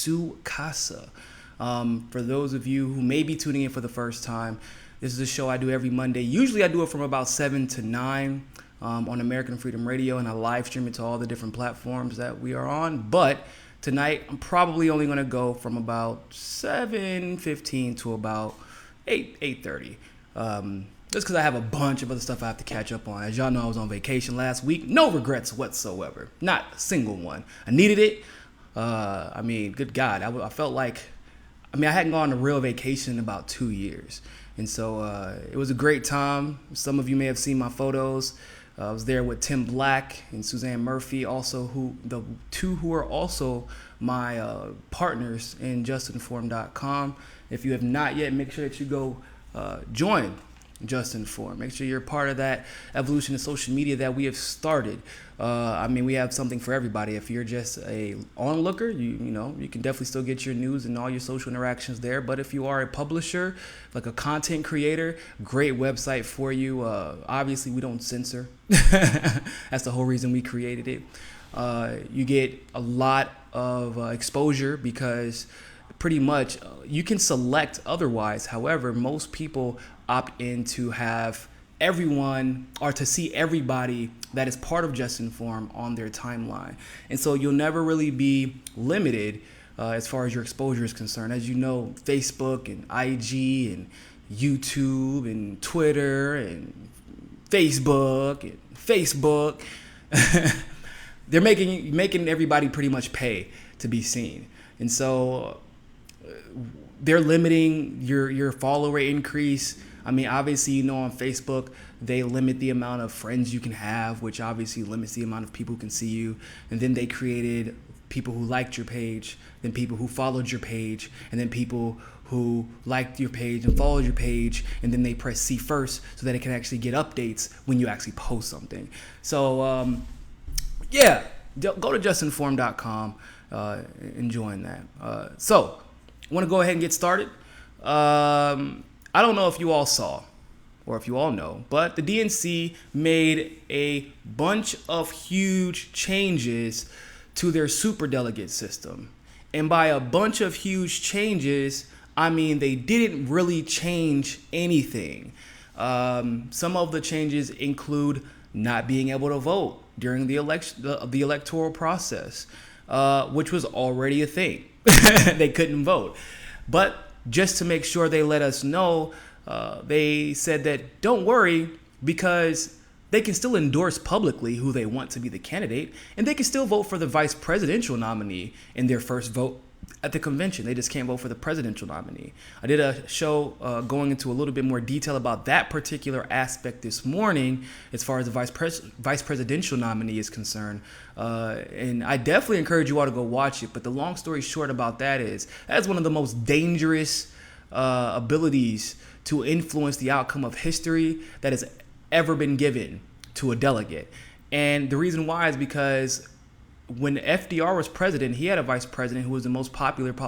Su Casa. For those of you who may be tuning in for the first time, this is a show I do every Monday. Usually I do it from about 7 to 9 on American Freedom Radio, and I live stream it to all the different platforms that we are on. But tonight, I'm probably only going to go from about 7:15 to about 8:30. Just because I have a bunch of other stuff I have to catch up on. As y'all know, I was on vacation last week. No regrets whatsoever. Not a single one. I needed it. Good God. I felt like, I hadn't gone on a real vacation in about 2 years. And so it was a great time. Some of you may have seen my photos. I was there with Tim Black and Suzanne Murphy, also the two who are also my partners in justinform.com. If you have not yet, make sure that you go join Just Inform. Make sure you're part of that evolution of social media that we have started. We have something for everybody. If you're just a onlooker, you can definitely still get your news and all your social interactions there. But if you are a publisher, like a content creator, great website for you. Obviously, we don't censor. That's the whole reason we created it. You get a lot of exposure because pretty much you can select otherwise. However, most people opt in to have everyone or to see everybody that is part of Just Inform on their timeline. And so you'll never really be limited as far as your exposure is concerned. As you know, Facebook and IG and YouTube and Twitter and Facebook, they're making everybody pretty much pay to be seen. And so they're limiting your follower increase. Obviously, on Facebook, they limit the amount of friends you can have, which obviously limits the amount of people who can see you. And then they created people who liked your page, then people who followed your page, and then people who liked your page and followed your page, and then they press see first so that it can actually get updates when you actually post something. So, go to justinform.com and join that. So, I want to go ahead and get started. I don't know if you all saw or if you all know, but the DNC made a bunch of huge changes to their superdelegate system. And by a bunch of huge changes, they didn't really change anything. Some of the changes include not being able to vote during the election, the electoral process, which was already a thing. They couldn't vote. But just to make sure they let us know, they said that don't worry, because they can still endorse publicly who they want to be the candidate, and they can still vote for the vice presidential nominee in their first vote at the convention. They just can't vote for the presidential nominee. I did a show going into a little bit more detail about that particular aspect this morning as far as the vice presidential nominee is concerned. And I definitely encourage you all to go watch it. But the long story short about that is that's one of the most dangerous abilities to influence the outcome of history that has ever been given to a delegate. And the reason why is because when FDR was president, he had a vice president who was the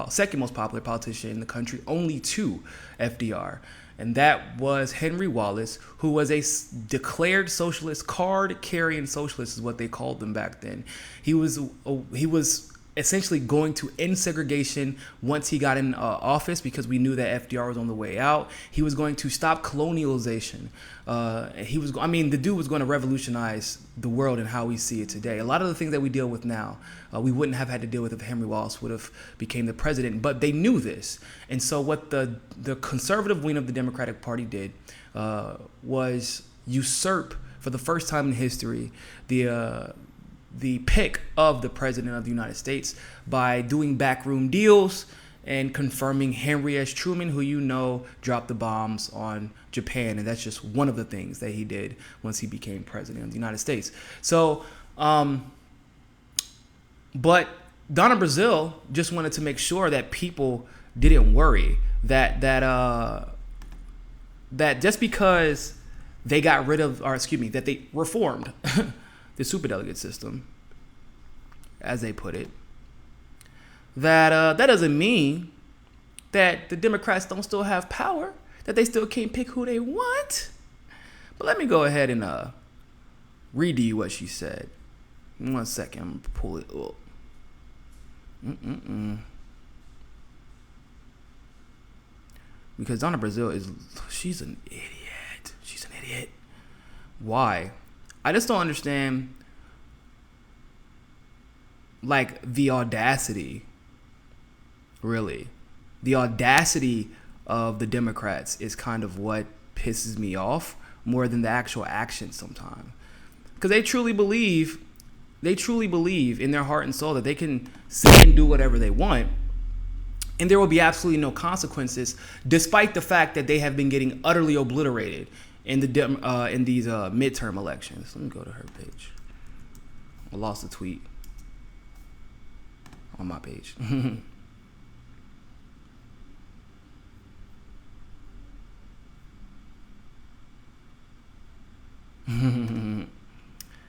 second most popular politician in the country, only to FDR. And that was Henry Wallace, who was a declared socialist, card-carrying socialist is what they called them back then. He was essentially going to end segregation once he got in office, because we knew that FDR was on the way out. He was going to stop colonialization. The dude was going to revolutionize the world and how we see it today. A lot of the things that we deal with now, we wouldn't have had to deal with if Henry Wallace would have became the president. But they knew this. And so what the conservative wing of the Democratic Party did was usurp, for the first time in history, the pick of the president of the United States by doing backroom deals and confirming Henry S. Truman, who dropped the bombs on Japan. And that's just one of the things that he did once he became president of the United States. So, but Donna Brazile just wanted to make sure that people didn't worry that just because they got rid of, that they reformed the superdelegate system, as they put it, that doesn't mean that the Democrats don't still have power, that they still can't pick who they want. But let me go ahead and read to you what she said. In 1 second, I'm going to pull it up. because Donna Brazile she's an idiot. She's an idiot. Why? I just don't understand, like, the audacity, really. The audacity of the Democrats is kind of what pisses me off more than the actual action sometimes. Because they truly believe in their heart and soul that they can say and do whatever they want, and there will be absolutely no consequences, despite the fact that they have been getting utterly obliterated in these midterm elections. Let me go to her page. I lost a tweet on my page.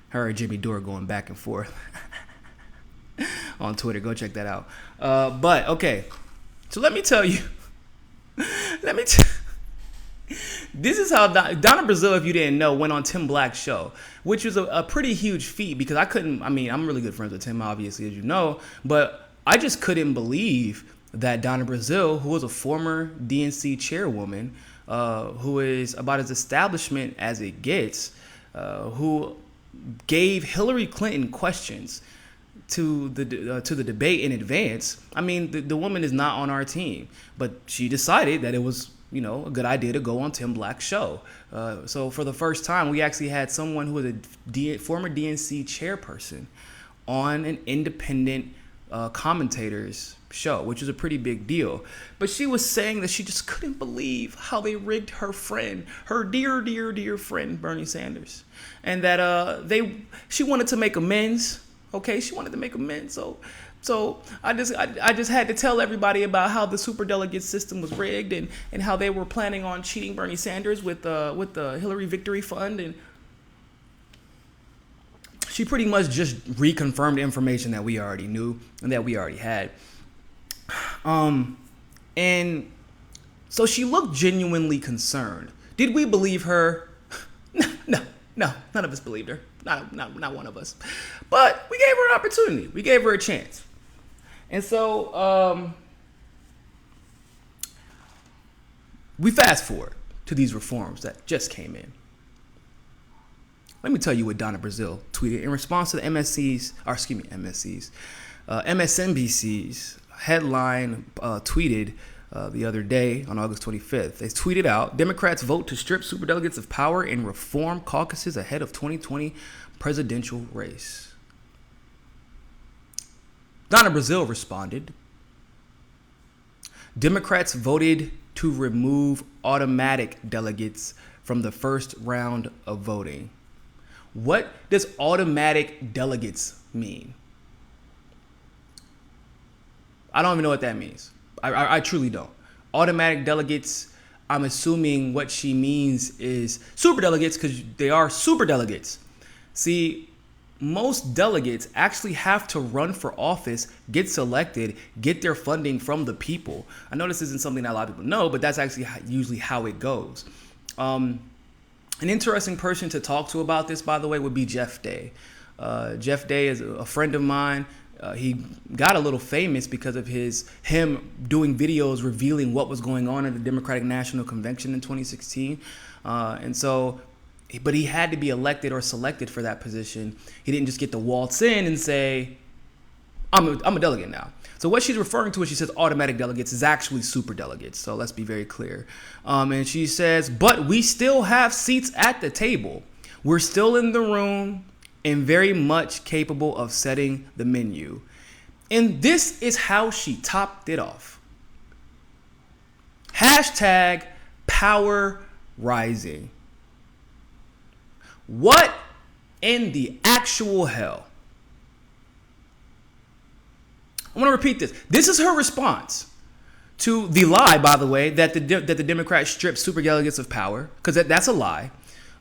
Her and Jimmy Dore going back and forth on Twitter. Go check that out. But okay, so let me tell you. This is how Donna Brazile, if you didn't know, went on Tim Black's show, which was a pretty huge feat because I'm really good friends with Tim, obviously, as you know, but I just couldn't believe that Donna Brazile, who was a former DNC chairwoman, who is about as establishment as it gets, who gave Hillary Clinton questions to the debate in advance. I mean, the woman is not on our team, but she decided that it was, a good idea to go on Tim Black's show. So for the first time, we actually had someone who was a former DNC chairperson on an independent commentator's show, which is a pretty big deal. But she was saying that she just couldn't believe how they rigged her friend, her dear, dear, dear friend, Bernie Sanders. And that she wanted to make amends. Okay, she wanted to make amends. So I just had to tell everybody about how the superdelegate system was rigged and how they were planning on cheating Bernie Sanders with the Hillary Victory Fund, and she pretty much just reconfirmed information that we already knew and that we already had. And so she looked genuinely concerned. Did we believe her? No, none of us believed her. Not one of us. But we gave her an opportunity. We gave her a chance. And so we fast forward to these reforms that just came in. Let me tell you what Donna Brazile tweeted in response to the MSNBC's headline tweeted the other day on August 25th. They tweeted out, Democrats vote to strip superdelegates of power in reform caucuses ahead of 2020 presidential race. Donna Brazile responded, Democrats voted to remove automatic delegates from the first round of voting. What does automatic delegates mean? I don't even know what that means. I truly don't. Automatic delegates, I'm assuming what she means is superdelegates because they are superdelegates. See, most delegates actually have to run for office, get selected, get their funding from the people. I know this isn't something that a lot of people know, but that's actually usually how it goes. An interesting person to talk to about this, by the way, would be Jeff Day. Jeff Day is a friend of mine. He got a little famous because of him doing videos revealing what was going on at the Democratic National Convention in 2016. But he had to be elected or selected for that position. He didn't just get to waltz in and say, I'm a delegate now. So what she's referring to when she says automatic delegates is actually super delegates. So let's be very clear. And she says, but we still have seats at the table. We're still in the room and very much capable of setting the menu. And this is how she topped it off. Hashtag power rising. What in the actual hell? I want to repeat this. This is her response to the lie, by the way, that the Democrats stripped superdelegates of power, because that's a lie.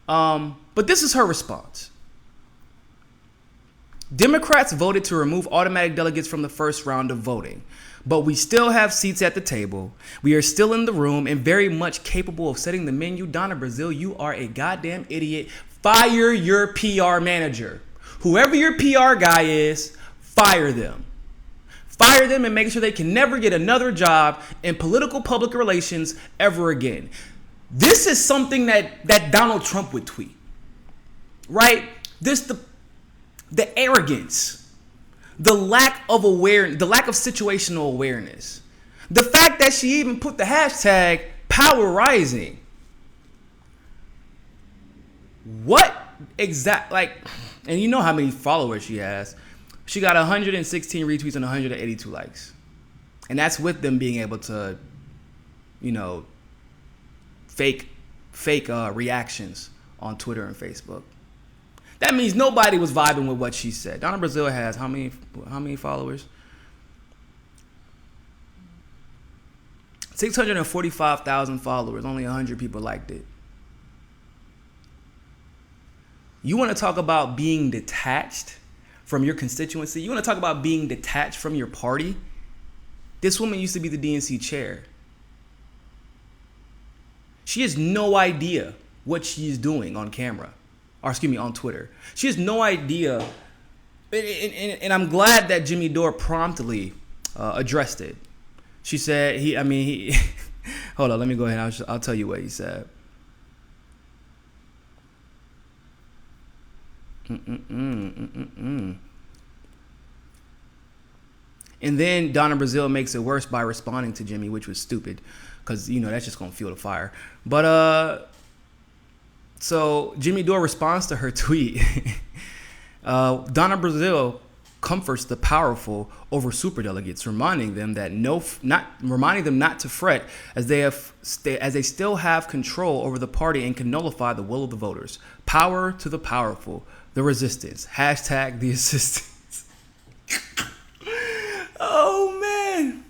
But this is her response. Democrats voted to remove automatic delegates from the first round of voting, but we still have seats at the table. We are still in the room and very much capable of setting the menu. Donna Brazile, you are a goddamn idiot. Fire your PR manager. Whoever your PR guy is, fire them. Fire them and make sure they can never get another job in political public relations ever again. This is something that Donald Trump would tweet, right? The arrogance, the lack of awareness, the lack of situational awareness. The fact that she even put the hashtag power rising. What exact, and you know how many followers she has. She got 116 retweets and 182 likes. And that's with them being able to, fake reactions on Twitter and Facebook. That means nobody was vibing with what she said. Donna Brazile has how many followers? 645,000 followers. Only 100 people liked it. You want to talk about being detached from your constituency? You want to talk about being detached from your party? This woman used to be the DNC chair. She has no idea what she is doing on camera. On Twitter. She has no idea. And I'm glad that Jimmy Dore promptly addressed it. She said, hold on, let me go ahead. I'll tell you what he said. And then Donna Brazile makes it worse by responding to Jimmy, which was stupid, because that's just gonna fuel the fire. But so Jimmy Dore responds to her tweet. Donna Brazile comforts the powerful over superdelegates, reminding them not to fret, as they still have control over the party and can nullify the will of the voters. Power to the powerful, the resistance. Hashtag the assistance. Oh man,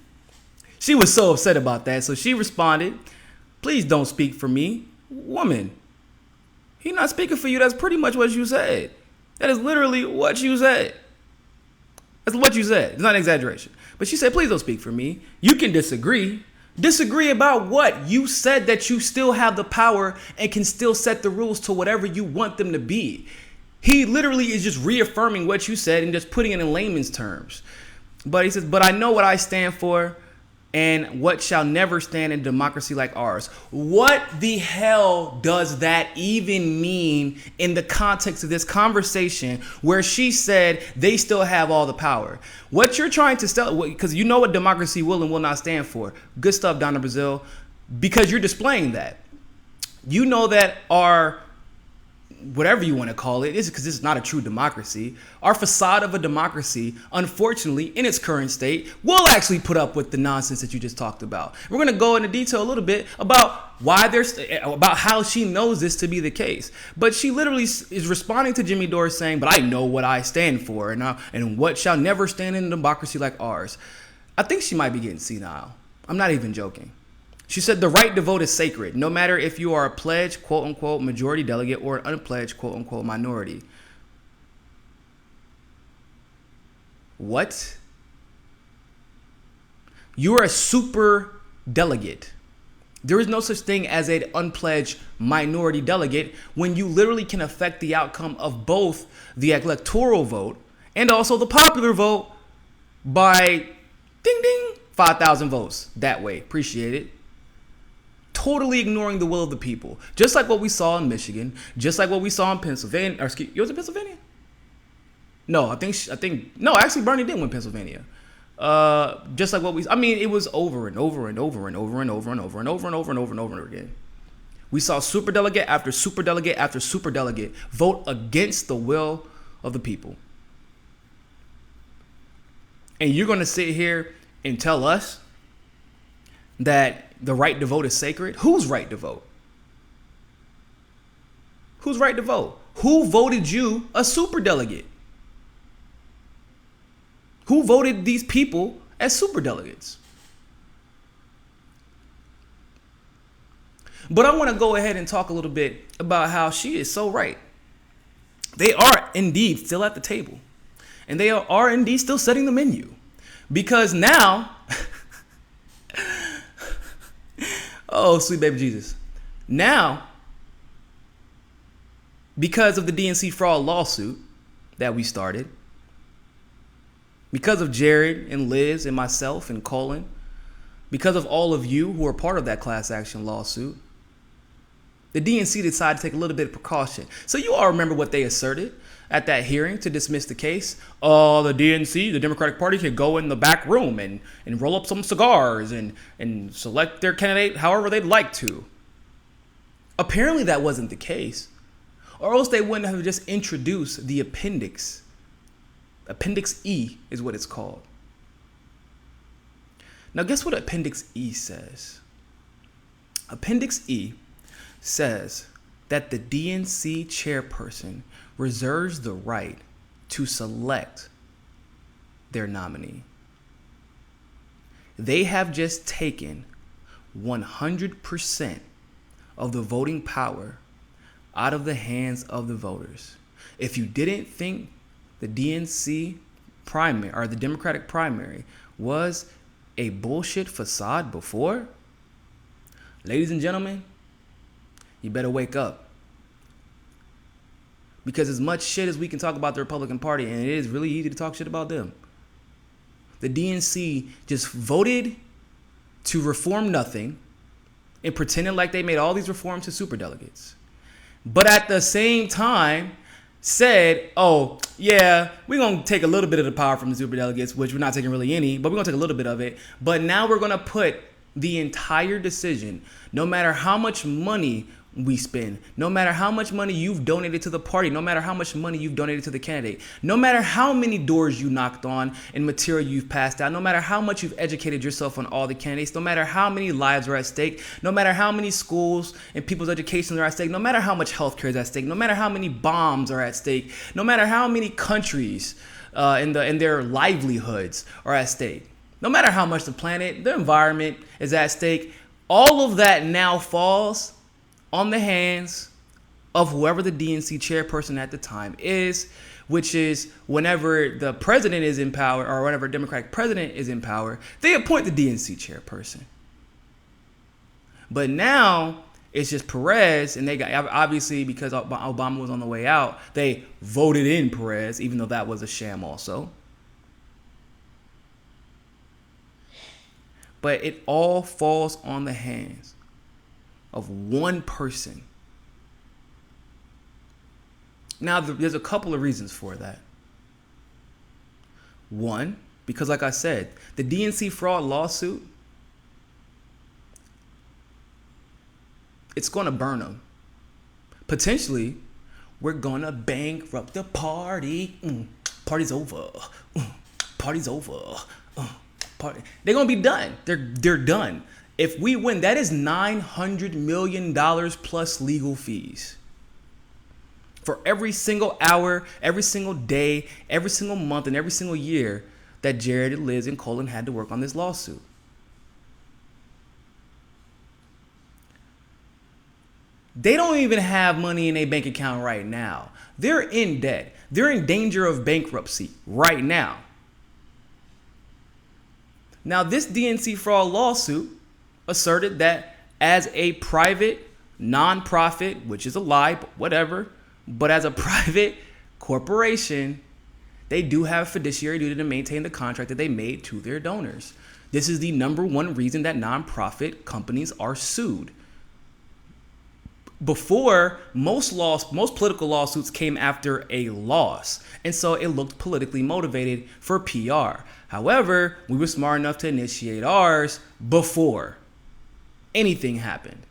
she was so upset about that, so she responded, "Please don't speak for me, woman. He's not speaking for you." That's pretty much what you said. That is literally what you said. That's what you said. It's not an exaggeration. But she said, "Please don't speak for me. You can disagree. Disagree about what? You said that you still have the power and can still set the rules to whatever you want them to be." He literally is just reaffirming what you said and just putting it in layman's terms. But he says, "But I know what I stand for and what shall never stand in democracy like ours." What the hell does that even mean in the context of this conversation where she said they still have all the power? What you're trying to tell, because you know what democracy will and will not stand for. Good stuff, Donna Brazile, because you're displaying that. You know that our, whatever you want to call it, is because this is not a true democracy. Our facade of a democracy, unfortunately, in its current state, will actually put up with the nonsense that you just talked about. We're going to go into detail a little bit about about how she knows this to be the case. But she literally is responding to Jimmy Dore saying, "But I know what I stand for, and what shall never stand in a democracy like ours." I think she might be getting senile. I'm not even joking. She said the right to vote is sacred, no matter if you are a pledged, quote unquote, majority delegate or an unpledged, quote unquote, minority. What? You are a super delegate. There is no such thing as an unpledged minority delegate when you literally can affect the outcome of both the electoral vote and also the popular vote by ding ding 5,000 votes that way. Appreciate it. Totally ignoring the will of the people, just like what we saw in Michigan, just like what we saw in Pennsylvania. Was it Pennsylvania? No, I think no. Actually, Bernie did win Pennsylvania. Just like what it was over and over and over and over and over and over and over and over and over and over again. We saw superdelegate after superdelegate after superdelegate vote against the will of the people. And you're going to sit here and tell us that the right to vote is sacred? Whose right to vote? Whose right to vote? Who voted you a superdelegate? Who voted these people as superdelegates? But I want to go ahead and talk a little bit about how she is so right. They are indeed still at the table. And they are indeed still setting the menu. Because now, oh, sweet baby Jesus. Now, because of the DNC fraud lawsuit that we started, because of Jared and Liz and myself and Colin, because of all of you who are part of that class action lawsuit, the DNC decided to take a little bit of precaution. So you all remember what they asserted at that hearing to dismiss the case. The DNC, the Democratic Party, could go in the back room and roll up some cigars and select their candidate however they'd like to. Apparently that wasn't the case, or else they wouldn't have just introduced the appendix. Appendix E is what it's called. Now, guess what Appendix E says? Appendix E says that the DNC chairperson reserves the right to select their nominee. They have just taken 100% of the voting power out of the hands of the voters. If you didn't think the DNC primary or the Democratic primary was a bullshit facade before, ladies and gentlemen, you better wake up. Because as much shit as we can talk about the Republican Party, and it is really easy to talk shit about them, the DNC just voted to reform nothing and pretended like they made all these reforms to superdelegates. But at the same time, said, oh, yeah, we're going to take a little bit of the power from the superdelegates, which we're not taking really any, but we're going to take a little bit of it. But now we're going to put the entire decision, no matter how much money we spend, no matter how much money you've donated to the party, no matter how much money you've donated to the candidate, no matter how many doors you knocked on and material you've passed out, no matter how much you've educated yourself on all the candidates, no matter how many lives are at stake, no matter how many schools and people's educations are at stake, no matter how much healthcare is at stake, no matter how many bombs are at stake, no matter how many countries and their livelihoods are at stake, no matter how much the planet, the environment is at stake, all of that now falls on the hands of whoever the DNC chairperson at the time is, which is whenever the president is in power or whenever a Democratic president is in power, they appoint the DNC chairperson. But now it's just Perez, and they got, obviously because Obama was on the way out, they voted in Perez, even though that was a sham also. But it all falls on the hands of one person. Now, there's a couple of reasons for that. One, because like I said, the DNC fraud lawsuit, it's going to burn them. Potentially, we're going to bankrupt the party. Party's over. Party's over. Party. They're going to be done. They're done. If we win, that is $900 million plus legal fees. For every single hour, every single day, every single month, and every single year that Jared, Liz, and Colin had to work on this lawsuit. They don't even have money in a bank account right now. They're in debt. They're in danger of bankruptcy right now. Now, this DNC fraud lawsuit asserted that as a private nonprofit, which is a lie, but whatever, but as a private corporation, they do have fiduciary duty to maintain the contract that they made to their donors. This is the number one reason that nonprofit companies are sued. Before, most political lawsuits came after a loss, and so it looked politically motivated for PR. However, we were smart enough to initiate ours before anything happened.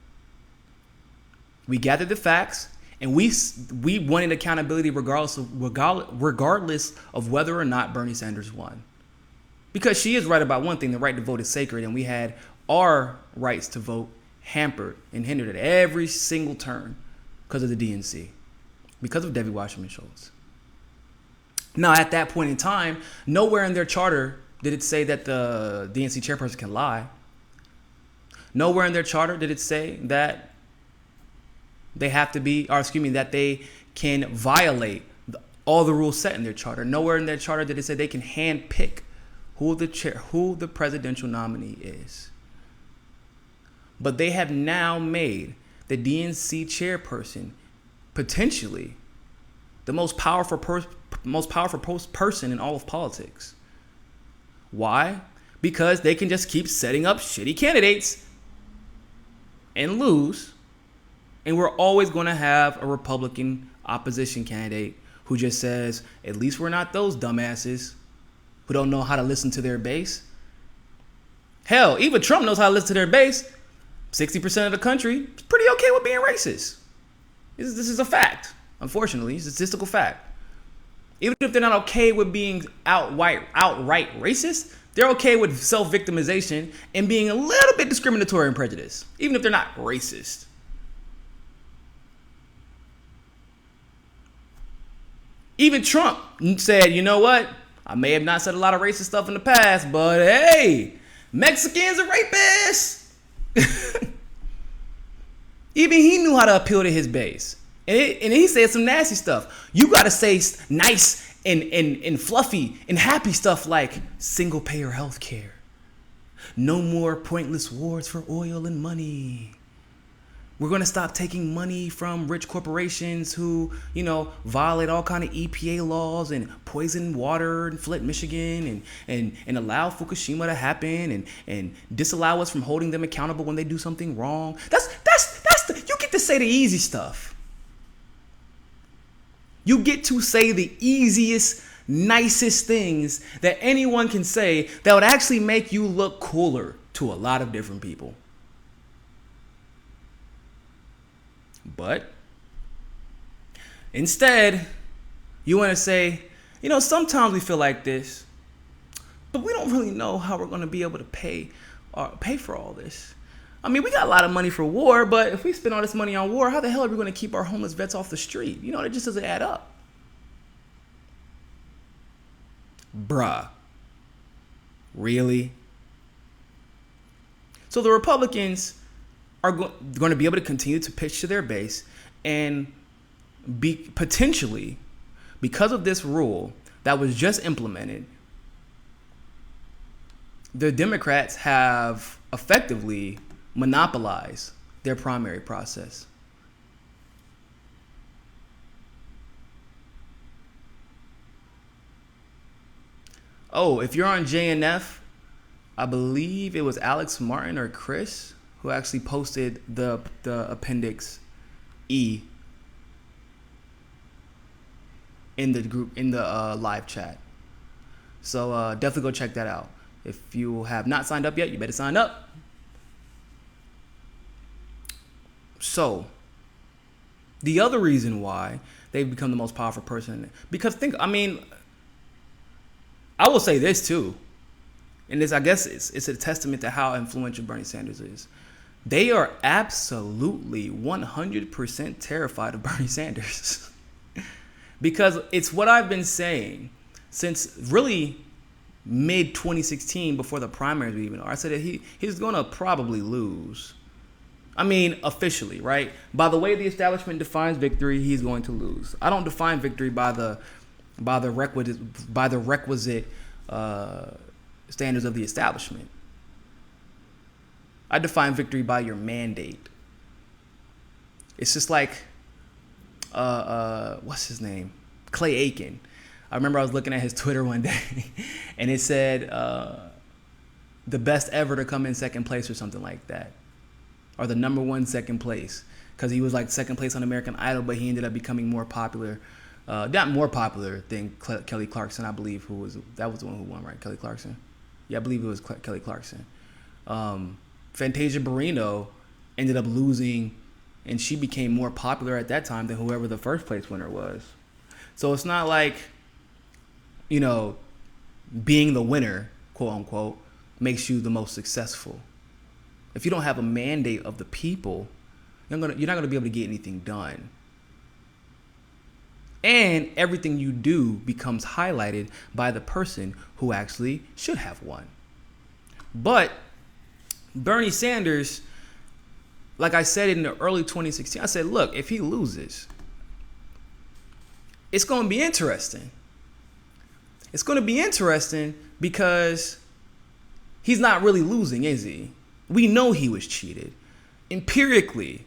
We gathered the facts, and we wanted accountability regardless of whether or not Bernie Sanders won. Because she is right about one thing: the right to vote is sacred, and we had our rights to vote hampered and hindered at every single turn because of the DNC, because of Debbie Wasserman Schultz. Now, at that point in time, nowhere in their charter did it say that the DNC chairperson can lie. Nowhere in their charter did it say that they have to be, or excuse me, that they can violate all the rules set in their charter. Nowhere in their charter did it say they can handpick who the presidential nominee is. But they have now made the DNC chairperson potentially the most powerful person in all of politics. Why? Because they can just keep setting up shitty candidates and lose. And we're always going to have a Republican opposition candidate who just says, at least we're not those dumbasses who don't know how to listen to their base. Hell, even Trump knows how to listen to their base. 60% of the country is pretty okay with being racist. This is a fact, unfortunately. It's a statistical fact. Even if they're not okay with being outright racist, they're okay with self-victimization and being a little bit discriminatory and prejudiced, even if they're not racist. Even Trump said, you know what? I may have not said a lot of racist stuff in the past, but hey, Mexicans are rapists. Even he knew how to appeal to his base. And he said some nasty stuff. You got to say nice and fluffy and happy stuff like single payer health care. No more pointless wars for oil and money. We're going to stop taking money from rich corporations who, violate all kind of EPA laws and poison water in Flint, Michigan, and allow Fukushima to happen and disallow us from holding them accountable when they do something wrong. You get to say the easy stuff. You get to say the easiest, nicest things that anyone can say that would actually make you look cooler to a lot of different people. But instead, you want to say, sometimes we feel like this, but we don't really know how we're going to be able to pay for all this. I mean, we got a lot of money for war, but if we spend all this money on war, how the hell are we going to keep our homeless vets off the street? It just doesn't add up. Bruh. Really? So the Republicans are going to be able to continue to pitch to their base and potentially, because of this rule that was just implemented, the Democrats have effectively monopolized their primary process. Oh, if you're on JNF, I believe it was Alex Martin or Chris who actually posted the appendix E in the group, in the live chat. So definitely go check that out. If you have not signed up yet, you better sign up. So the other reason why they've become the most powerful person, because I will say this too, and this, I guess it's a testament to how influential Bernie Sanders is. They are absolutely 100% terrified of Bernie Sanders. Because it's what I've been saying since really mid 2016, before the primaries were even. I said that he's going to probably lose. I mean, officially, right? By the way the establishment defines victory, he's going to lose. I don't define victory by the requisite standards of the establishment. I define victory by your mandate. It's just like, what's his name? Clay Aiken. I remember I was looking at his Twitter one day, and it said the best ever to come in second place or something like that, or the number one second place, because he was like second place on American Idol, but he ended up becoming more popular. Not more popular than Kelly Clarkson, I believe, that was the one who won, right? Kelly Clarkson? Yeah, I believe it was Kelly Clarkson. Fantasia Barrino ended up losing, and she became more popular at that time than whoever the first place winner was. So it's not like, being the winner, quote unquote, makes you the most successful. If you don't have a mandate of the people, you're not going to be able to get anything done. And everything you do becomes highlighted by the person who actually should have won. But Bernie Sanders, like I said in the early 2016, I said, look, if he loses, it's going to be interesting. It's going to be interesting because he's not really losing, is he? We know he was cheated. Empirically,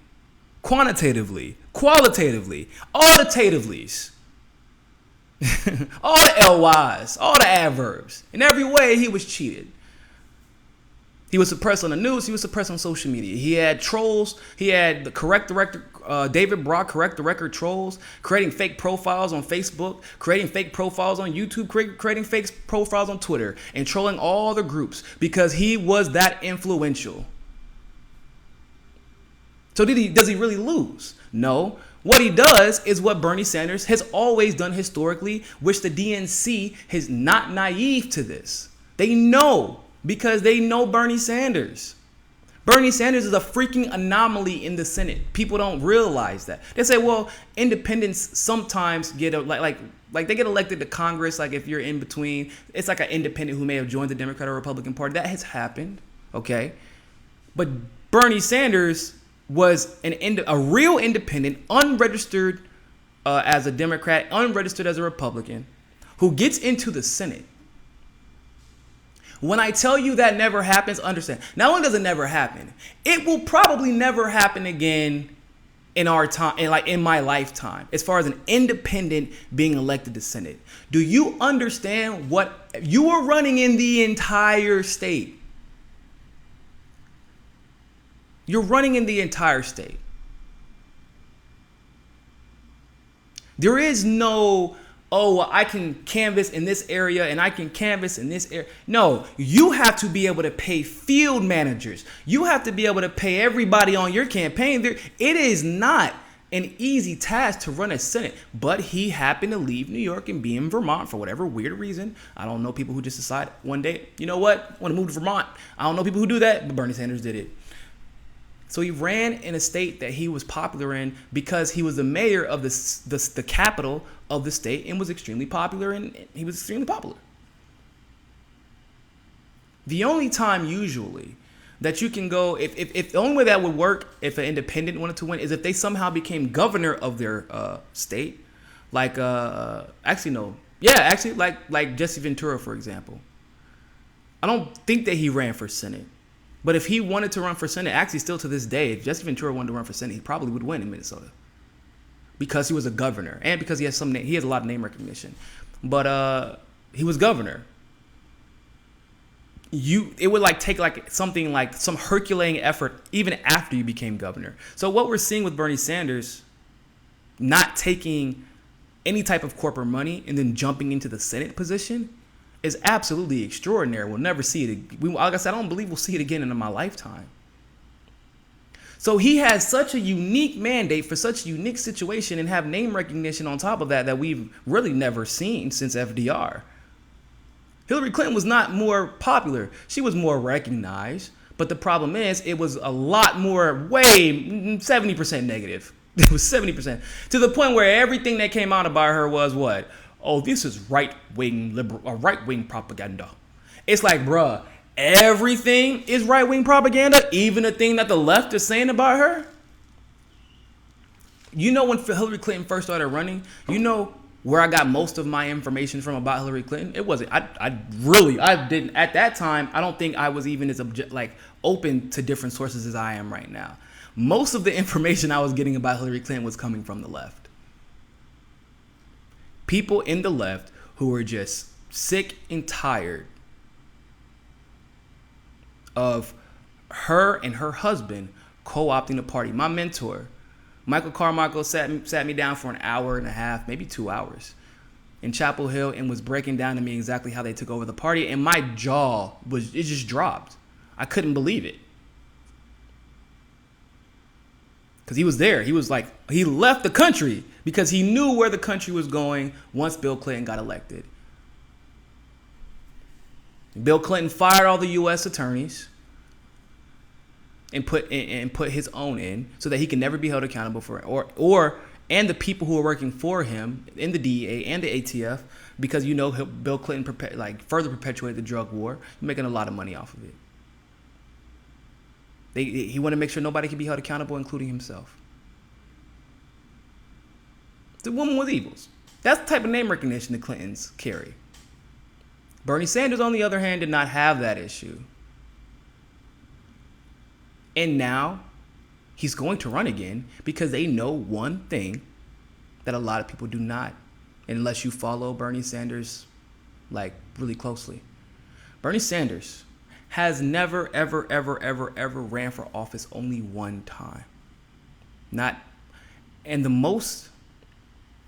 quantitatively, qualitatively, auditatively. All the LYs, all the adverbs. In every way, he was cheated. He was suppressed on the news. He was suppressed on social media. He had trolls. He had the Correct the Record, David Brock, Correct the Record trolls, creating fake profiles on Facebook, creating fake profiles on YouTube, creating fake profiles on Twitter, and trolling all the groups because he was that influential. So does he really lose? No. What he does is what Bernie Sanders has always done historically, which the DNC is not naive to this. They know because they know Bernie Sanders. Bernie Sanders is a freaking anomaly in the Senate. People don't realize that. They say, well, independents sometimes get like they get elected to Congress. Like if you're in between, it's like an independent who may have joined the Democrat or Republican Party. That has happened, okay? But Bernie Sanders was a real independent, unregistered as a Democrat, unregistered as a Republican, who gets into the Senate. When I tell you that never happens, understand. Not only does it never happen, it will probably never happen again in our time, in my lifetime, as far as an independent being elected to Senate. Do you understand what you are running in the entire state? You're running in the entire state. There is no, oh, well, I can canvass in this area and I can canvass in this area. No, you have to be able to pay field managers. You have to be able to pay everybody on your campaign. It is not an easy task to run a Senate, but he happened to leave New York and be in Vermont for whatever weird reason. I don't know people who just decide one day, you know what, I want to move to Vermont. I don't know people who do that, but Bernie Sanders did it. So he ran in a state that he was popular in because he was the mayor of the capital of the state and was extremely popular, and he was extremely popular. The only time usually that you can go, if the only way that would work if an independent wanted to win is if they somehow became governor of their state, like like Jesse Ventura, for example. I don't think that he ran for Senate. But if he wanted to run for Senate, actually still to this day, if Jesse Ventura wanted to run for Senate, he probably would win in Minnesota. Because he was a governor and because he has he has a lot of name recognition. But he was governor. It would take something like some Herculean effort even after you became governor. So what we're seeing with Bernie Sanders not taking any type of corporate money and then jumping into the Senate position is absolutely extraordinary. We'll never see it. Like I said, I don't believe we'll see it again in my lifetime. So he has such a unique mandate for such a unique situation and have name recognition on top of that we've really never seen since FDR. Hillary Clinton was not more popular. She was more recognized. But the problem is it was a lot more, way 70% negative. It was 70%. To the point where everything that came out about her was what? Oh, this is right-wing propaganda. It's like, bruh, everything is right-wing propaganda, even the thing that the left is saying about her. You know, when Hillary Clinton first started running, you know where I got most of my information from about Hillary Clinton? It wasn't, I didn't, at that time, I don't think I was even as open to different sources as I am right now. Most of the information I was getting about Hillary Clinton was coming from the left. People in the left who are just sick and tired of her and her husband co-opting the party. My mentor, Michael Carmichael, sat me down for an hour and a half, maybe 2 hours, in Chapel Hill and was breaking down to me exactly how they took over the party. And my jaw just dropped. I couldn't believe it. Because he was there. He was he left the country because he knew where the country was going once Bill Clinton got elected. Bill Clinton fired all the U.S. attorneys and put his own in so that he can never be held accountable for it. And the people who are working for him in the DEA and the ATF, because Bill Clinton further perpetuated the drug war, making a lot of money off of it. He wanted to make sure nobody could be held accountable, including himself. The woman with evils. That's the type of name recognition the Clintons carry. Bernie Sanders, on the other hand, did not have that issue. And now he's going to run again because they know one thing that a lot of people do not. unless you follow Bernie Sanders like really closely. Bernie Sanders has never, ever, ever, ever, ever ran for office only one time. And the most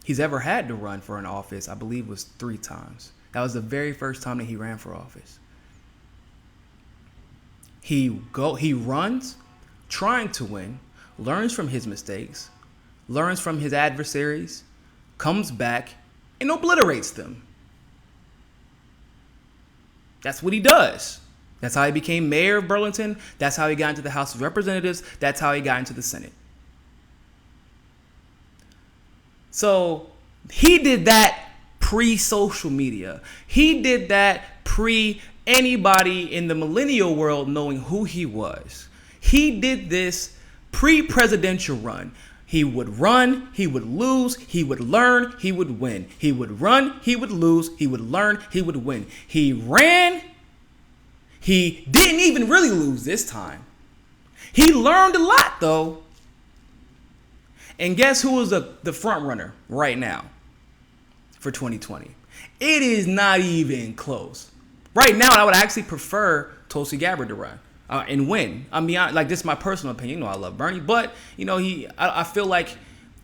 he's ever had to run for an office, I believe, was 3 times. That was the very first time that he ran for office. He runs trying to win, learns from his mistakes, learns from his adversaries, comes back and obliterates them. That's what he does. That's how he became mayor of Burlington. That's how he got into the House of Representatives. That's how he got into the Senate. So he did that pre-social media. He did that pre-anybody in the millennial world knowing who he was. He did this pre-presidential run. He would run, he would lose, he would learn, he would win. He would run, he would lose, he would learn, he would win. He ran. He didn't even really lose this time. He learned a lot, though. And guess who is the front runner right now for 2020? It is not even close. Right now, I would actually prefer Tulsi Gabbard to run and win. I mean, this is my personal opinion. You know, I love Bernie, but I feel like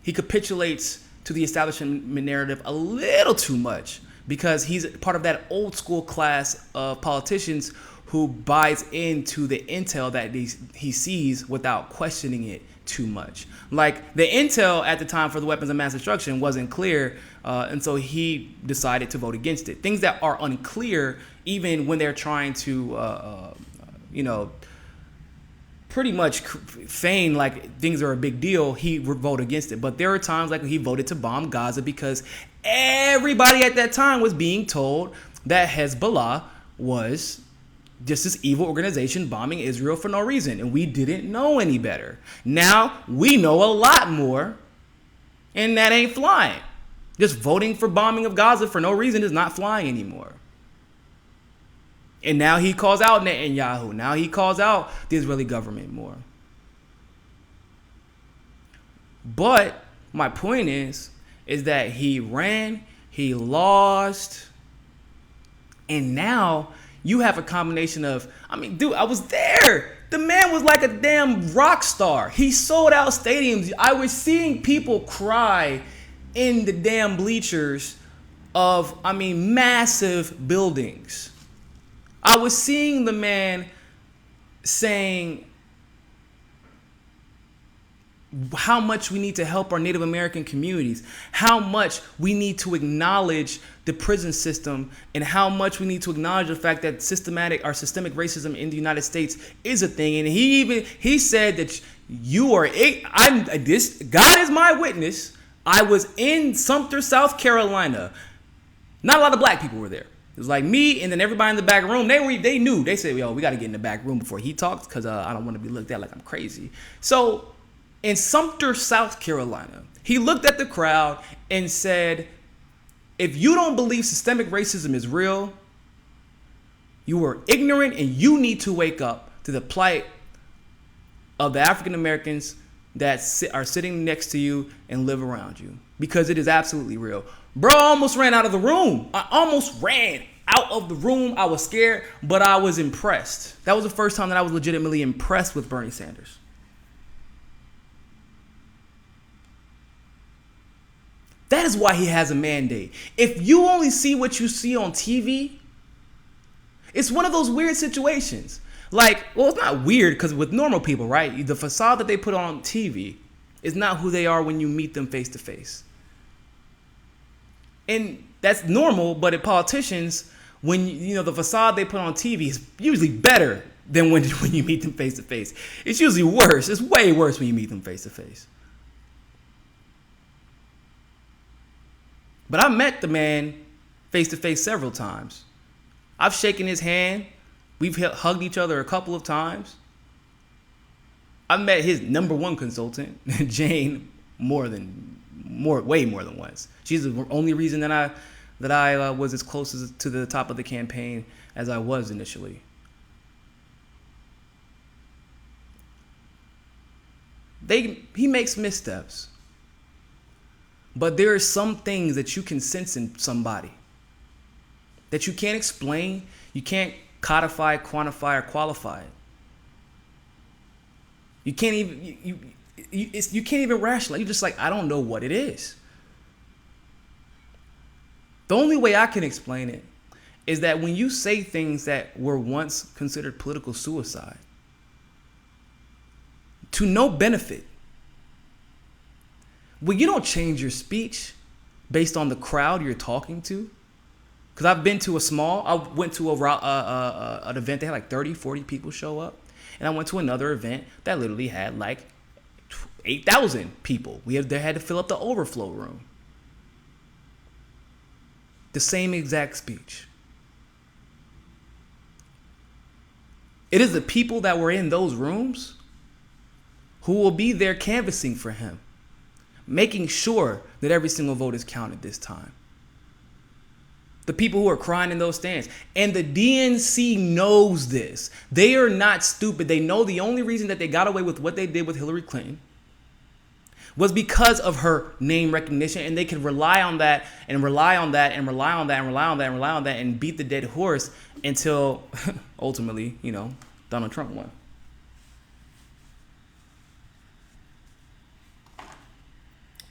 he capitulates to the establishment narrative a little too much because he's part of that old school class of politicians who buys into the intel that he sees without questioning it too much. Like the intel at the time for the weapons of mass destruction wasn't clear, and so he decided to vote against it. Things that are unclear, even when they're trying to, pretty much feign like things are a big deal, he would vote against it. But there are times like he voted to bomb Gaza because everybody at that time was being told that Hezbollah was just this evil organization bombing Israel for no reason. And we didn't know any better. Now we know a lot more, and that ain't flying. Just voting for bombing of Gaza for no reason is not flying anymore. And now he calls out Netanyahu. Now he calls out the Israeli government more. But my point is that he ran, he lost, and now you have a combination of, I was there. The man was like a damn rock star. He sold out stadiums. I was seeing people cry in the damn bleachers of, massive buildings. I was seeing the man saying how much we need to help our Native American communities, how much we need to acknowledge the prison system, and how much we need to acknowledge the fact that systemic racism in the United States is a thing. And he said that God is my witness. I was in Sumter, South Carolina. Not a lot of black people were there. It was like me and then everybody in the back room. They knew. They said, "Yo, we got to get in the back room before he talks because I don't want to be looked at like I'm crazy." So in Sumter, South Carolina, he looked at the crowd and said, if you don't believe systemic racism is real, you are ignorant and you need to wake up to the plight of the African Americans that are sitting next to you and live around you, because it is absolutely real. Bro, I almost ran out of the room. I almost ran out of the room. I was scared, but I was impressed. That was the first time that I was legitimately impressed with Bernie Sanders. That is why he has a mandate. If you only see what you see on TV, it's one of those weird situations. It's not weird because with normal people, right? The facade that they put on TV is not who they are when you meet them face to face. And that's normal, but in politicians, when the facade they put on TV is usually better than when you meet them face to face. It's usually worse. It's way worse when you meet them face to face. But I met the man face to face several times. I've shaken his hand. We've hugged each other a couple of times. I've met his number one consultant, Jane, way more than once. She's the only reason that I was as close to the top of the campaign as I was initially. He makes missteps. But there are some things that you can sense in somebody that you can't explain, you can't codify, quantify, or qualify it. You can't even you can't even rationalize. You're just like, I don't know what it is. The only way I can explain it is that when you say things that were once considered political suicide, to no benefit, well, you don't change your speech based on the crowd you're talking to. Because I went to an event that had like 30, 40 people show up. And I went to another event that literally had like 8,000 people. They had to fill up the overflow room. The same exact speech. It is the people that were in those rooms who will be there canvassing for him, making sure that every single vote is counted this time. The people who are crying in those stands. And the DNC knows this. They are not stupid. They know the only reason that they got away with what they did with Hillary Clinton was because of her name recognition, and they can rely on that and rely on that and rely on that and rely on that and rely on that and beat the dead horse until ultimately, Donald Trump won.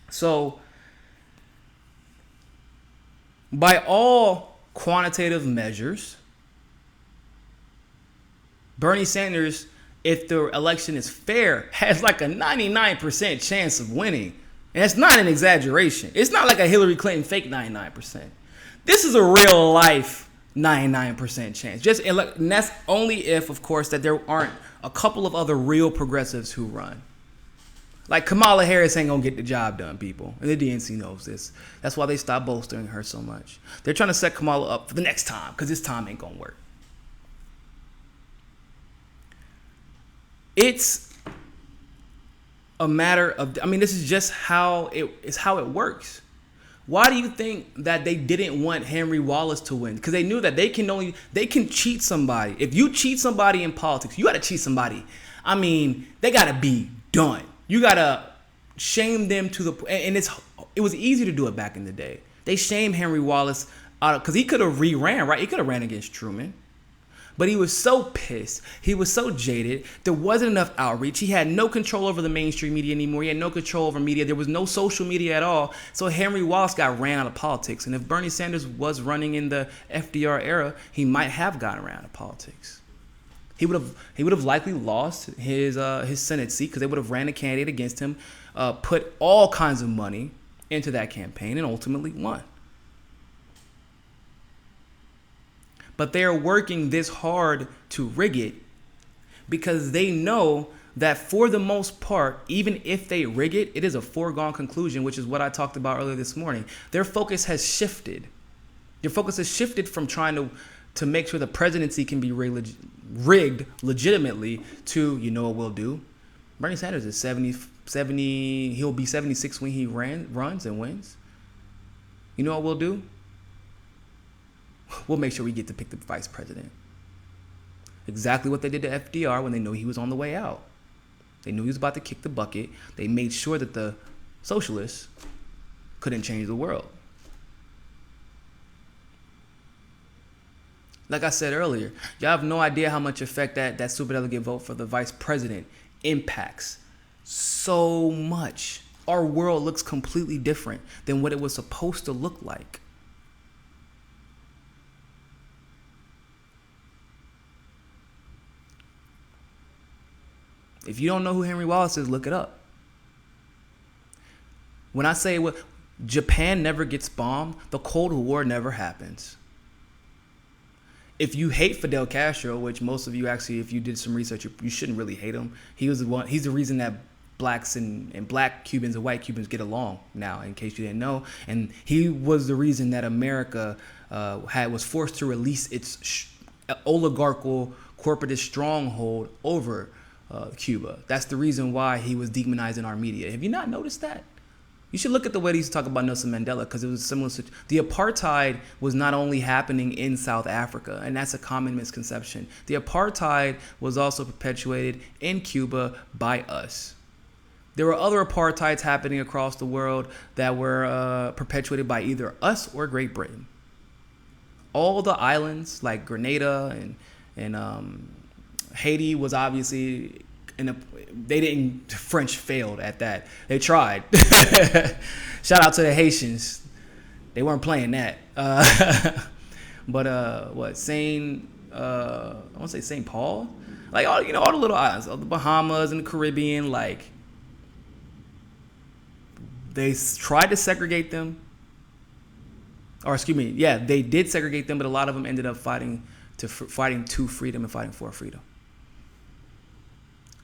So, by all quantitative measures, Bernie Sanders, if the election is fair, has like a 99% chance of winning. And it's not an exaggeration. It's not like a Hillary Clinton fake 99%. This is a real life 99% chance. And that's only if, of course, that there aren't a couple of other real progressives who run. Like Kamala Harris ain't gonna get the job done, people. And the DNC knows this. That's why they stopped bolstering her so much. They're trying to set Kamala up for the next time, because this time ain't gonna work. It's a matter of, this is just how it works. Why do you think that they didn't want Henry Wallace to win? Because they knew that they can cheat somebody. If you cheat somebody in politics, you got to cheat somebody. They got to be done. You got to shame them to the, and it was easy to do it back in the day. They shamed Henry Wallace because he could have ran, right? He could have ran against Truman. But he was so pissed. He was so jaded. There wasn't enough outreach. He had no control over the mainstream media anymore. He had no control over media. There was no social media at all. So Henry Wallace got ran out of politics. And if Bernie Sanders was running in the FDR era, he might have gotten ran out of politics. He would have likely lost his Senate seat because they would have ran a candidate against him, put all kinds of money into that campaign, and ultimately won. But they are working this hard to rig it because they know that for the most part, even if they rig it, it is a foregone conclusion, which is what I talked about earlier this morning. Their focus has shifted. Their focus has shifted from trying to make sure the presidency can be rigged legitimately to, you know what we'll do? Bernie Sanders is 70, he'll be 76 when he runs and wins. You know what we'll do? We'll make sure we get to pick the vice president. Exactly what they did to FDR when they knew he was on the way out. They knew he was about to kick the bucket. They made sure that the socialists couldn't change the world. Like I said earlier, y'all have no idea how much effect that superdelegate vote for the vice president impacts. So much. Our world looks completely different than what it was supposed to look like. If you don't know who Henry Wallace is, look it up. When I say Japan never gets bombed, the Cold War never happens. If you hate Fidel Castro, which most of you actually, if you did some research, you shouldn't really hate him. He's the reason that blacks and black Cubans and white Cubans get along now, in case you didn't know. And he was the reason that America was forced to release its oligarchical corporatist stronghold over Cuba. That's the reason why he was demonized in our media. Have you not noticed that? You should look at the way they used to talk about Nelson Mandela, because it was similar to the apartheid was not only happening in South Africa, and that's a common misconception. The apartheid was also perpetuated in Cuba by us. There were other apartheids happening across the world that were perpetuated by either us or Great Britain. All the islands like Grenada and Haiti was obviously French failed at that. They tried. Shout out to the Haitians. They weren't playing that. But I want to say St. Paul, like all the little islands, all the Bahamas and the Caribbean, like they tried to segregate them. Or excuse me, yeah, they did segregate them, but a lot of them ended up fighting to freedom and fighting for freedom.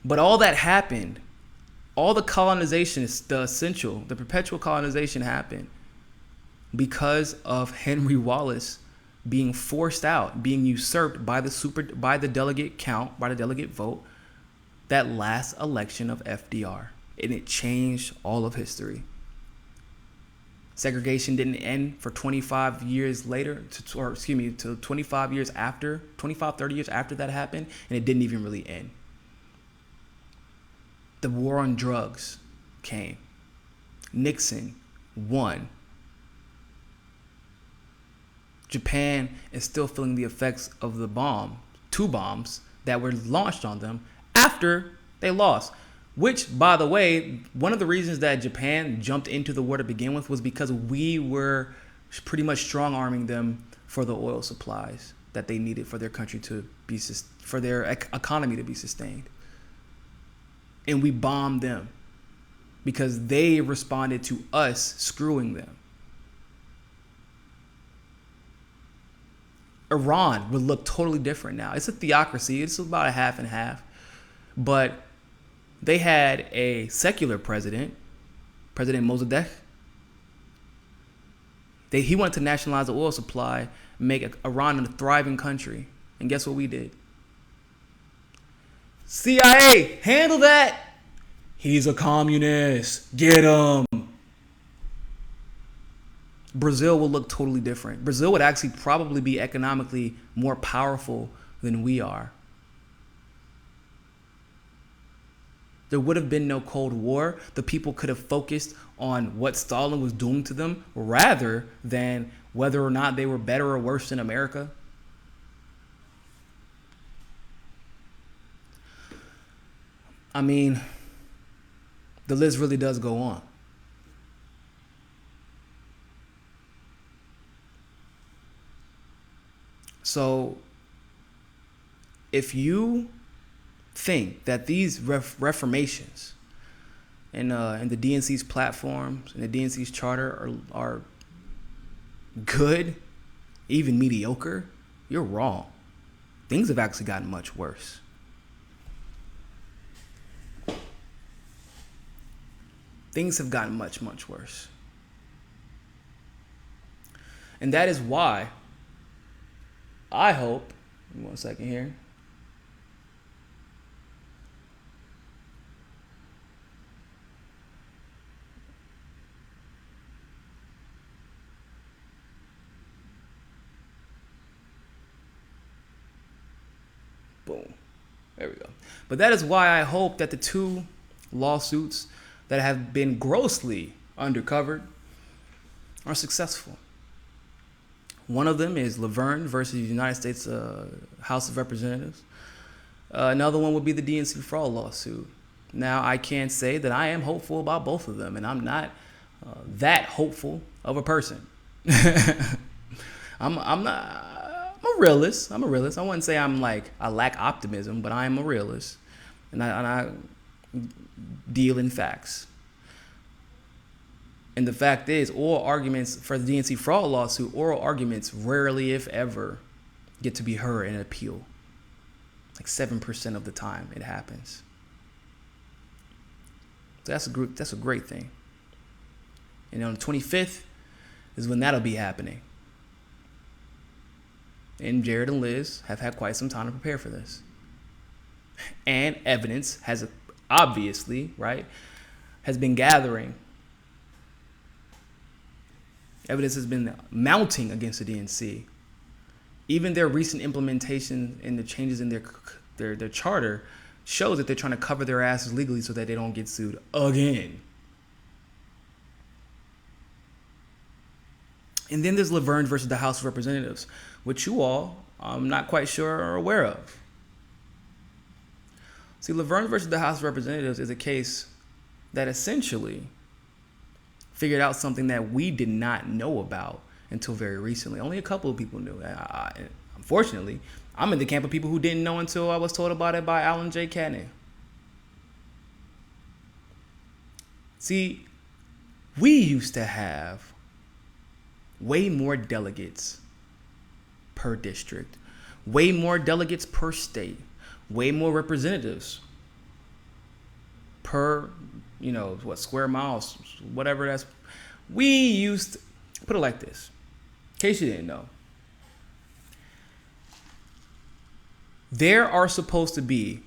But all that happened, all the colonization, the perpetual colonization happened because of Henry Wallace being forced out, being usurped by the delegate count, by the delegate vote, that last election of FDR. And it changed all of history. Segregation didn't end for 25 years later, to 25 years after, 25, 30 years after that happened, and it didn't even really end. The war on drugs came. Nixon won. Japan is still feeling the effects of the two bombs that were launched on them after they lost. Which, by the way, one of the reasons that Japan jumped into the war to begin with was because we were pretty much strong-arming them for the oil supplies that they needed for their country for their economy to be sustained. And we bombed them because they responded to us screwing them. Iran would look totally different now. It's a theocracy. It's about a half and half. But they had a secular president, President Mossadegh. He wanted to nationalize the oil supply, make Iran a thriving country. And guess what we did? CIA, handle that. He's a communist. Get him. Brazil will look totally different. Brazil would actually probably be economically more powerful than we are. There would have been no Cold War. The people could have focused on what Stalin was doing to them rather than whether or not they were better or worse than America. I mean, the list really does go on. So, if you think that these reformations and the DNC's platforms and the DNC's charter are good, even mediocre, you're wrong. Things have actually gotten much worse. Things have gotten much, much worse. And that is why I hope, 1 second here. Boom. There we go. But that is why I hope that the two lawsuits that have been grossly undercovered are successful. One of them is Laverne versus the United States House of Representatives. Another one would be the DNC fraud lawsuit. Now, I can say that I am hopeful about both of them, and I'm not that hopeful of a person. I'm a realist. I wouldn't say I lack optimism, but I am a realist, and I deal in facts. And the fact is, oral arguments for the DNC fraud lawsuit, oral arguments rarely, if ever, get to be heard in an appeal. Like 7% of the time it happens. So that's a great thing. And on the 25th is when that'll be happening. And Jared and Liz have had quite some time to prepare for this. And evidence has obviously, has been gathering. Evidence has been mounting against the DNC. Even their recent implementation and the changes in their charter shows that they're trying to cover their asses legally so that they don't get sued again. And then there's Laverne versus the House of Representatives, which you all, I'm not quite sure, are aware of. See, Laverne versus the House of Representatives is a case that essentially figured out something that we did not know about until very recently. Only a couple of people knew. Unfortunately, I'm in the camp of people who didn't know until I was told about it by Alan J. Cadney. See, we used to have way more delegates per district, way more delegates per state, way more representatives per, square miles, whatever that's. We used to, put it like this, in case you didn't know. There are supposed to be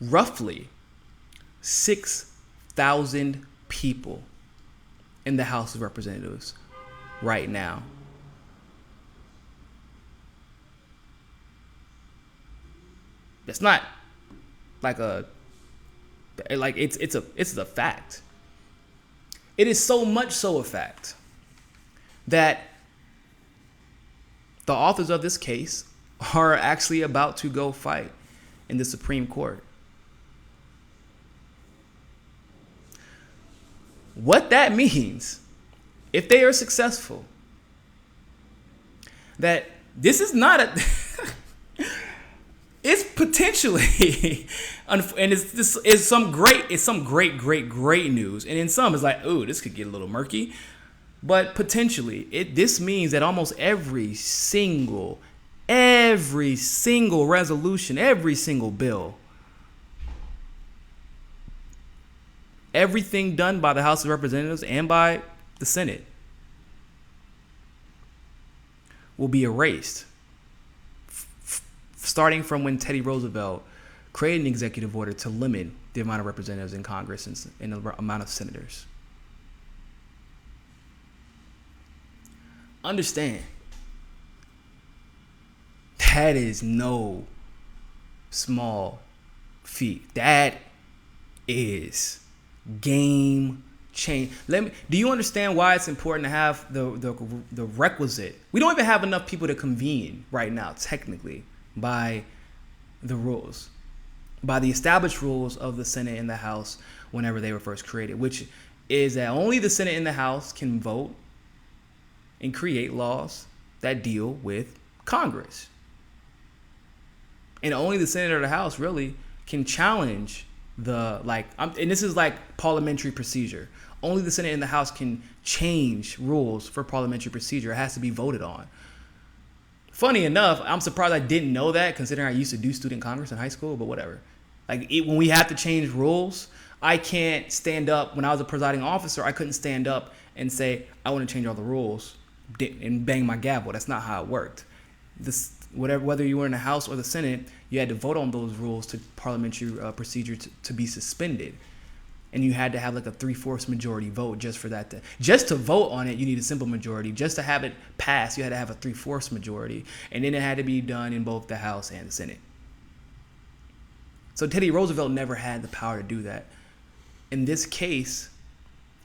roughly 6,000 people in the House of Representatives right now. It's not like it's a fact. It is so much so a fact that the authors of this case are actually about to go fight in the Supreme Court. What that means, if they are successful, that this is not a it's potentially and it's some great news, and in some it's like, ooh, this could get a little murky, but potentially this means that almost every single resolution, every single bill, everything done by the House of Representatives and by the Senate will be erased. Starting from when Teddy Roosevelt created an executive order to limit the amount of representatives in Congress and the amount of senators. Understand, that is no small feat. That is game change. Do you understand why it's important to have the requisite? We don't even have enough people to convene right now, technically, by the rules, by the established rules of the Senate and the House whenever they were first created, which is that only the Senate and the House can vote and create laws that deal with Congress. And only the Senate or the House really can challenge and this is like parliamentary procedure. Only the Senate and the House can change rules for parliamentary procedure. It has to be voted on. Funny enough, I'm surprised I didn't know that, considering I used to do student Congress in high school, but whatever. When we have to change rules, I can't stand up. When I was a presiding officer, I couldn't stand up and say, I want to change all the rules and bang my gavel. That's not how it worked. Whether you were in the House or the Senate, you had to vote on those rules to parliamentary procedure to be suspended. And you had to have like a 3/4 majority vote just for that. Just to vote on it, you need a simple majority. Just to have it pass, you had to have a 3/4 majority. And then it had to be done in both the House and the Senate. So Teddy Roosevelt never had the power to do that. And this case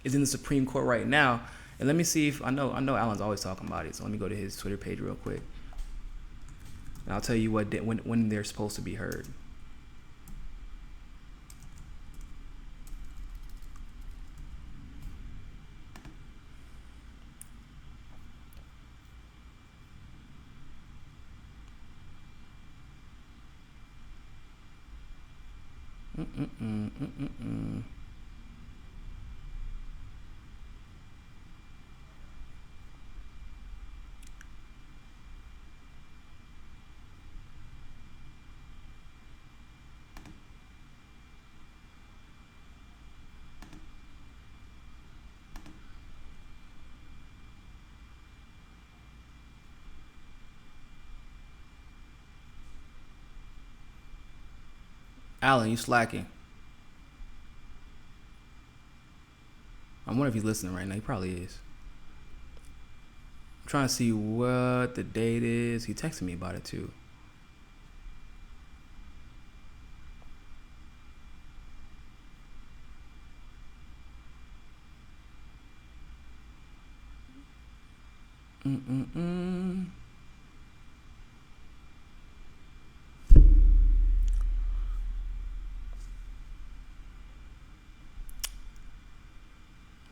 is in the Supreme Court right now. And let me see if I know Alan's always talking about it. So let me go to his Twitter page real quick. And I'll tell you when they're supposed to be heard. Alan, you slacking. I wonder if he's listening right now. He probably is. I'm trying to see what the date is. He texted me about it too.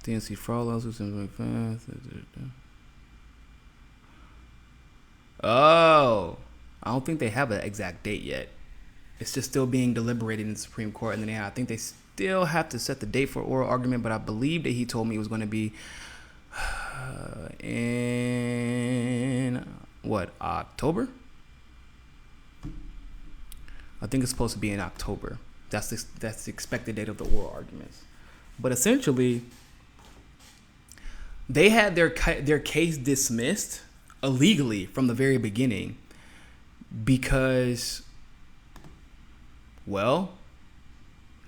DNC fraud lawsuits. Oh, I don't think they have an exact date yet. It's just still being deliberated in the Supreme Court, and then I think they still have to set the date for oral argument. But I believe that he told me it was going to be in October. I think it's supposed to be in October. That's the expected date of the oral arguments. But essentially, they had their case dismissed illegally from the very beginning because, well,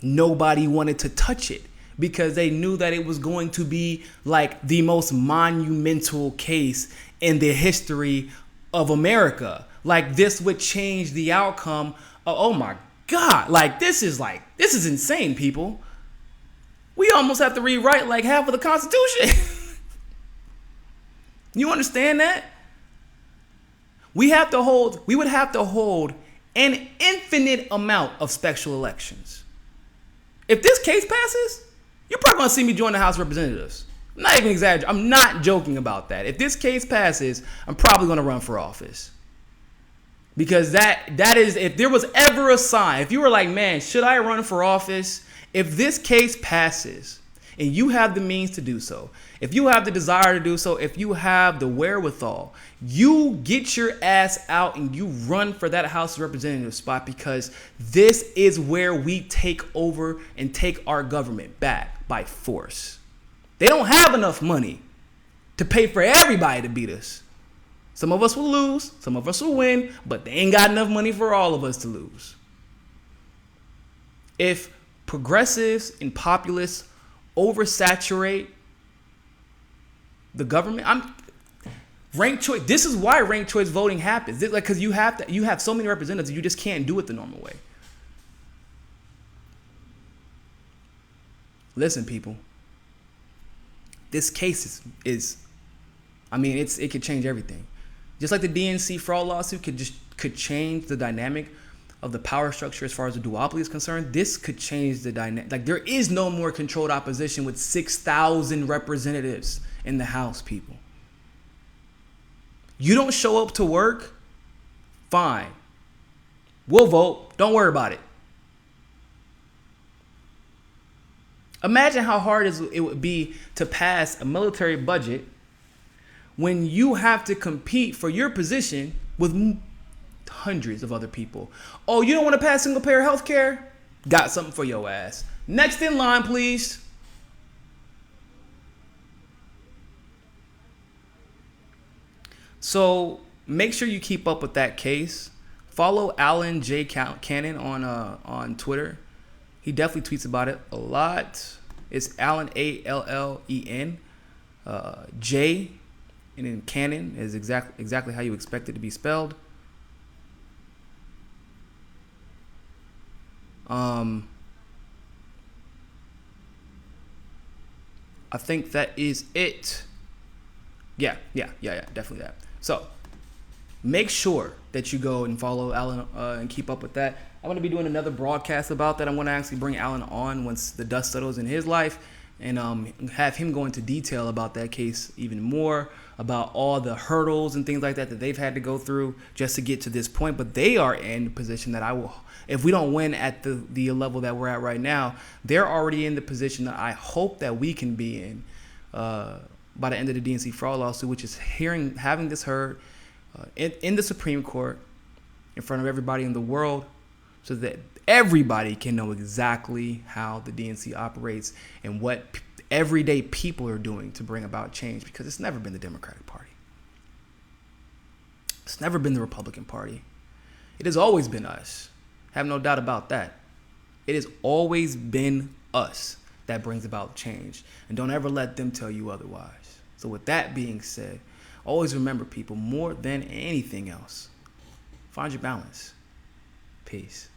nobody wanted to touch it because they knew that it was going to be like the most monumental case in the history of America. Like, this would change the outcome. Oh my God. Like, this is insane, people. We almost have to rewrite like half of the Constitution. You understand that? We would have to hold an infinite amount of special elections. If this case passes, you're probably going to see me join the House of Representatives. I'm not even exaggerating. I'm not joking about that. If this case passes, I'm probably going to run for office. Because that is, if there was ever a sign, if you were like, man, should I run for office? If this case passes and you have the means to do so, if you have the desire to do so, if you have the wherewithal, you get your ass out and you run for that House of Representatives spot, because this is where we take over and take our government back by force. They don't have enough money to pay for everybody to beat us. Some of us will lose, some of us will win, but they ain't got enough money for all of us to lose. If progressives and populists oversaturate the government, ranked choice. This is why ranked choice voting happens. Because you have so many representatives, you just can't do it the normal way. Listen, people. This case is it could change everything. Just like the DNC fraud lawsuit could change the dynamic of the power structure as far as the duopoly is concerned. This could change the dynamic. Like, there is no more controlled opposition with 6,000 representatives in the House, people. You don't show up to work, fine. We'll vote. Don't worry about it. Imagine how hard it would be to pass a military budget when you have to compete for your position with hundreds of other people. Oh, you don't want to pass single payer health care? Got something for your ass. Next in line, please. So make sure you keep up with that case. Follow Alan J. Cannon on Twitter. He definitely tweets about it a lot. It's Allen, Allen, J, and then Cannon is exactly how you expect it to be spelled. I think that is it. Yeah, definitely that. So make sure that you go and follow Alan and keep up with that. I'm going to be doing another broadcast about that. I'm going to actually bring Alan on once the dust settles in his life and have him go into detail about that case even more, about all the hurdles and things like that they've had to go through just to get to this point. But they are in a position that if we don't win at the level that we're at right now, they're already in the position that I hope that we can be in by the end of the DNC fraud lawsuit, which is having this heard in the Supreme Court in front of everybody in the world, so that everybody can know exactly how the DNC operates and what everyday people are doing to bring about change, because it's never been the Democratic Party. It's never been the Republican Party. It has always been us. Have no doubt about that. It has always been us that brings about change. And don't ever let them tell you otherwise. So with that being said, always remember, people, more than anything else, find your balance. Peace.